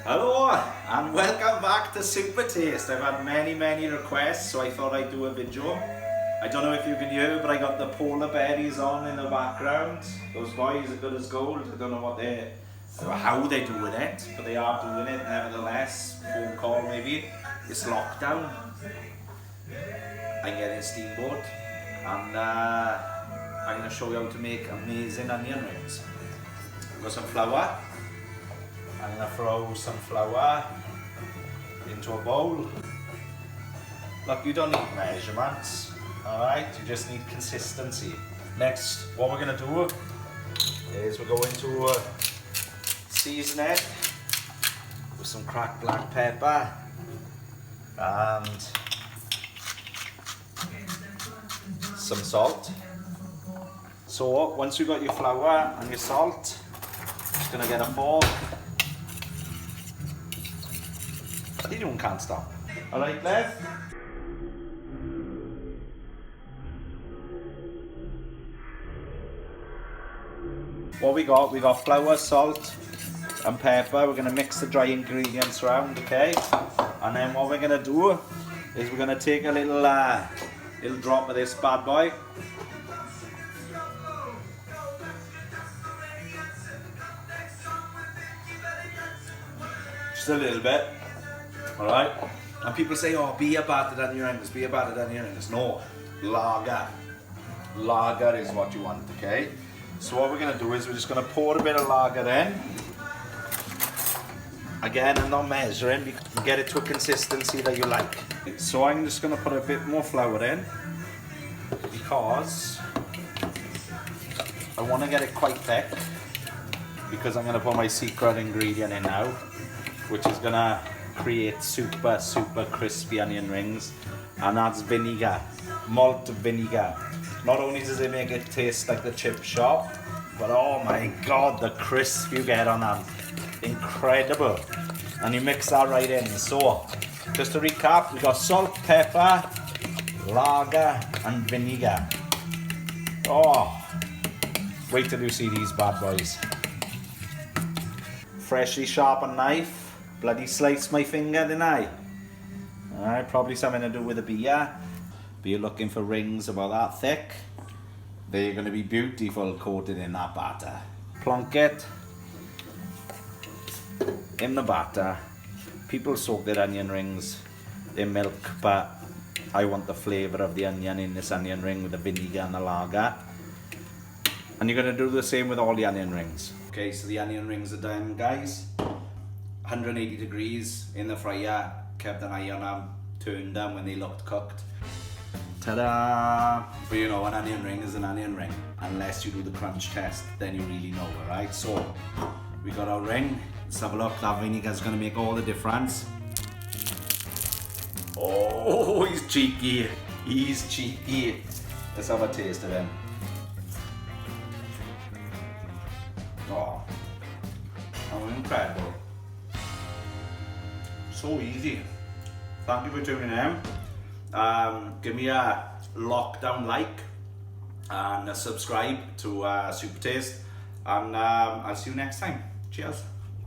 Hello and welcome back to Super Taste. I've had many requests, so I thought I'd do a video. I don't know if you can hear, but I got the polar berries on in the background. Those boys are good as gold. I don't know how they're doing it, but they are doing it nevertheless. Phone call maybe. It's lockdown. I'm getting a steamboat and I'm going to show you how to make amazing onion rings. I've got some flour. I'm going to throw some flour into a bowl. Look, you don't need measurements, alright? You just need consistency. Next, what we're going to do is we're going to season it with some cracked black pepper and some salt. So once you've got your flour and your salt, just going to get a fork. What are you doing? Can't stop. Alright, Lev? What we got flour, salt and pepper. We're going to mix the dry ingredients around, okay? And then what we're going to do is we're going to take a little drop of this bad boy. Just a little bit. Alright? And people say, oh, beer battered onion rings, beer battered onion rings. No, lager. Lager is what you want, okay? So what we're going to do is we're just going to pour a bit of lager in. Again, I'm not measuring, because you get it to a consistency that you like. So I'm just going to put a bit more flour in, because I want to get it quite thick, because I'm going to put my secret ingredient in now, which is going to create super crispy onion rings, and that's vinegar, malt vinegar. Not only does it make it taste like the chip shop, but oh my god, the crisp you get on them, incredible. And you mix that right in. So just to recap, we got salt, pepper, lager and vinegar. Oh, wait till you see these bad boys. Freshly sharpened knife. Bloody sliced my finger, didn't I? Alright, probably something to do with the beer. But you're looking for rings about that thick. They're going to be beautiful coated in that batter. Plonk it in the batter. People soak their onion rings in milk, but I want the flavour of the onion in this onion ring with the vinegar and the lager. And you're going to do the same with all the onion rings. Okay, so the onion rings are done, guys. 180 degrees in the fryer, kept an eye on them, turned them when they looked cooked. Ta-da! But you know, an onion ring is an onion ring. Unless you do the crunch test, then you really know, alright? So, we got our ring. Let's have a look. That vinegar is going to make all the difference. Oh, he's cheeky. He's cheeky. Let's have a taste of him. Oh, incredible. So easy. Thank you for tuning in. Give me a lockdown like and a subscribe to Super Taste, and I'll see you next time. Cheers.